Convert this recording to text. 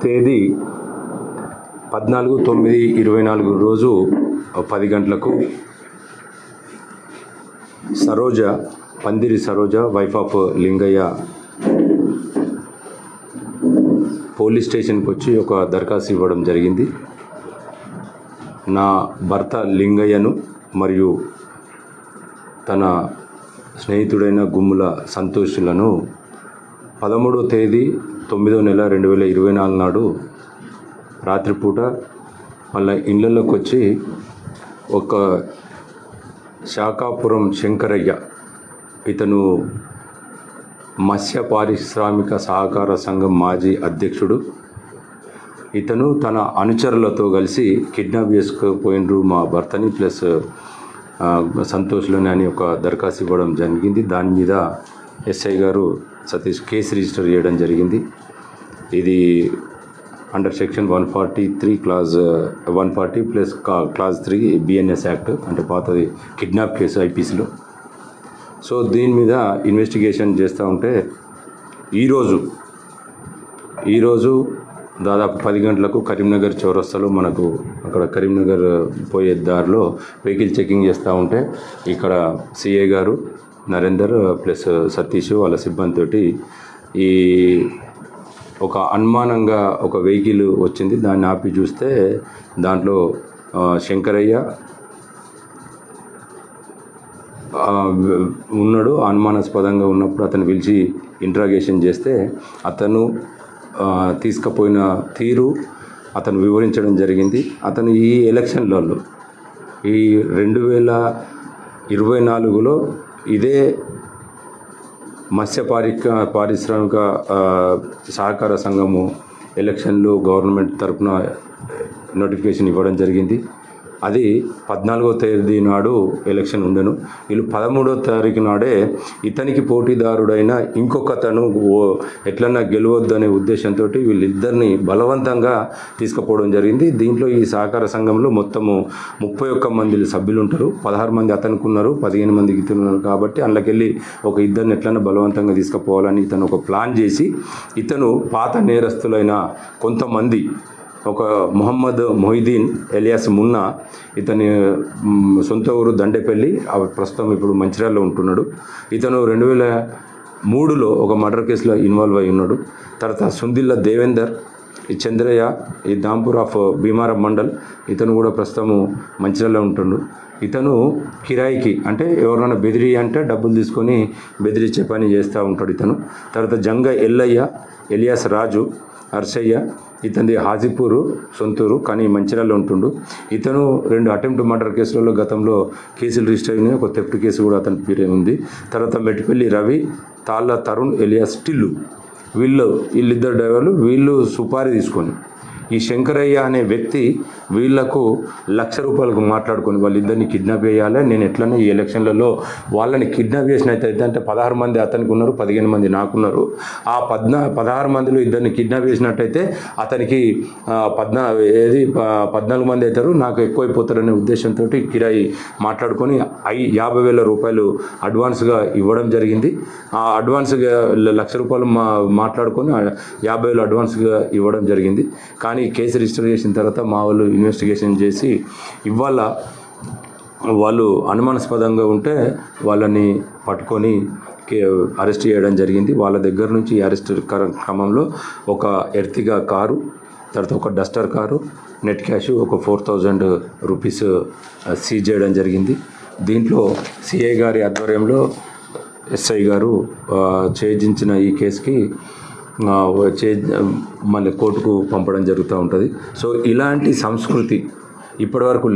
తేదీ 14/9/24 రోజు 10 గంటలకు సరోజ, పందిరి Saroja, wife of Lingaiah police స్టేషన్కి వచ్చి ఒక దరఖాస్తు ఇవ్వడం జరిగింది. నా భర్త లింగయ్యను మరియు తన స్నేహితుడైన గుమ్ముల సంతోషులను 13వ తేదీ 9వ నెల 2024 నాడు రాత్రిపూట వాళ్ళ ఇళ్ళలోకి వచ్చి ఒక శాఖాపురం శంకరయ్య, ఇతను మత్స్య పారిశ్రామిక సహకార సంఘం మాజీ అధ్యక్షుడు, ఇతను తన అనుచరులతో కలిసి కిడ్నాప్ చేసుకుపోయినరు మా భర్తని ప్లస్ సంతోష్లోని అని ఒక దరఖాస్తు ఇవ్వడం జరిగింది. దాని మీద ఎస్ఐ గారు సతీష్ కేసు రిజిస్టర్ చేయడం జరిగింది. ఇది under section 143 clause 140 plus clause 3 BNS act, అంటే పాతది కిడ్నాప్ కేసు ఐపీసీలో. సో దీని మీద ఇన్వెస్టిగేషన్ చేస్తూ ఉంటే ఈరోజు దాదాపు 10 గంటలకు కరీంనగర్ చౌరస్తాలో మనకు అక్కడ కరీంనగర్ పోయే దారిలో వెహికల్ చెకింగ్ చేస్తూ ఉంటే ఇక్కడ సిఐ గారు నరేందర్ ప్లస్ సతీష్ వాళ్ళ సిబ్బందితోటి ఈ ఒక అనుమానంగా ఒక వెహికల్ వచ్చింది. దాన్ని ఆపి చూస్తే దాంట్లో శంకరయ్య ఉన్నాడు. అనుమానాస్పదంగా ఉన్నప్పుడు అతను పిలిచి ఇంట్రాగేషన్ చేస్తే అతను తీసుకుపోయిన తీరు అతను వివరించడం జరిగింది. అతను ఈ ఎలక్షన్లలో ఈ 2024లో ఇదే మత్స్య పారిశ్రామిక సహకార సంఘము ఎలక్షన్లు గవర్నమెంట్ తరఫున నోటిఫికేషన్ ఇవ్వడం జరిగింది. అది 14వ తేదీ నాడు ఎలక్షన్ ఉండను. వీళ్ళు 13వ తారీఖు నాడే ఇతనికి పోటీదారుడైన ఇంకొకతను ఎట్లన్నా గెలవద్దనే ఉద్దేశంతో వీళ్ళిద్దరిని బలవంతంగా తీసుకుపోవడం జరిగింది. దీంట్లో ఈ సహకార సంఘంలో మొత్తము 31 మంది సభ్యులు ఉంటారు. 16 మంది అతనికి ఉన్నారు, 15 మందికి ఇతరున్నారు. కాబట్టి అందులోకెళ్ళి ఒక ఇద్దరిని ఎట్లన్నా బలవంతంగా తీసుకుపోవాలని ఇతను ఒక ప్లాన్ చేసి, ఇతను పాత నేరస్తులైన కొంతమంది, ఒక మొహమ్మద్ మొహిదీన్ ఎలియాస్ మున్నా, ఇతని సొంత ఊరు దండేపల్లి, ప్రస్తుతం ఇప్పుడు మంచిర్యాలలో ఉంటున్నాడు. ఇతను 2003లో ఒక మర్డర్ కేసులో ఇన్వాల్వ్ అయి ఉన్నాడు. తర్వాత సుందిల్ల దేవేందర్, ఈ చంద్రయ్య, ఈ దాంపూర్ ఆఫ్ భీమారం మండల్, ఇతను కూడా ప్రస్తుతము మంచిర్యాలలో ఉంటుండు. ఇతను కిరాయికి, అంటే ఎవరైనా బెదిరి అంటే డబ్బులు తీసుకొని బెదిరించే పని చేస్తూ ఉంటాడు ఇతను. తర్వాత జంగ ఎల్లయ్య, ఎలియాస్ రాజు, హర్షయ్య, ఇతని హాజీపూరు సొంతూరు కానీ మంచిర్యాలలో ఉంటుండు. ఇతను 2 అటెంప్ట్ మర్డర్ కేసులలో గతంలో కేసులు రిజిస్టర్ అయినాయి. ఒక థెఫ్ట్ కేసు కూడా అతని పేరే ఉంది. తర్వాత మెట్టిపల్లి రవి, తాళ్ళ తరుణ్, ఎలియాస్ టిల్లు, వీళ్ళిద్దరు డ్రైవర్లు. వీళ్ళు సుపారీ తీసుకొని ఈ శంకరయ్య అనే వ్యక్తి వీళ్లకు ₹1,00,000 మాట్లాడుకొని వాళ్ళిద్దరిని కిడ్నాప్ చేయాలి, నేను ఎట్లనే ఈ ఎలక్షన్లలో వాళ్ళని కిడ్నాప్ చేసినట్టయితే, అంటే 16 మంది అతనికి ఉన్నారు, 15 మంది నాకున్నారు. ఆ 16 మందిలో ఇద్దరిని కిడ్నాప్ చేసినట్టయితే అతనికి 14 మంది అవుతారు, నాకు ఎక్కువైపోతారనే ఉద్దేశంతో కిరాయి మాట్లాడుకొని ₹50,000 అడ్వాన్స్గా ఇవ్వడం జరిగింది. ఆ అడ్వాన్స్గా ₹1,00,000 మాట్లాడుకొని 50,000 అడ్వాన్స్గా ఇవ్వడం జరిగింది. కానీ కేసు రిజిస్టర్ చేసిన తర్వాత మా వాళ్ళు ఇన్వెస్టిగేషన్ చేసి ఇవాళ వాళ్ళు అనుమానాస్పదంగా ఉంటే వాళ్ళని పట్టుకొని అరెస్ట్ చేయడం జరిగింది. వాళ్ళ దగ్గర నుంచి అరెస్ట్ క్రమంలో ఒక ఎర్టిగా కారు, తర్వాత ఒక డస్టర్ కారు, నెట్ క్యాష్ ఒక ₹4,000 సీజ్ చేయడం జరిగింది. దీంట్లో సిఐ గారి ఆధ్వర్యంలో ఎస్ఐ గారు ఛేదించిన ఈ కేసుకి మళ్ళీ కోర్టుకు పంపడం జరుగుతూ ఉంటుంది. సో ఇలాంటి సంస్కృతి ఇప్పటివరకు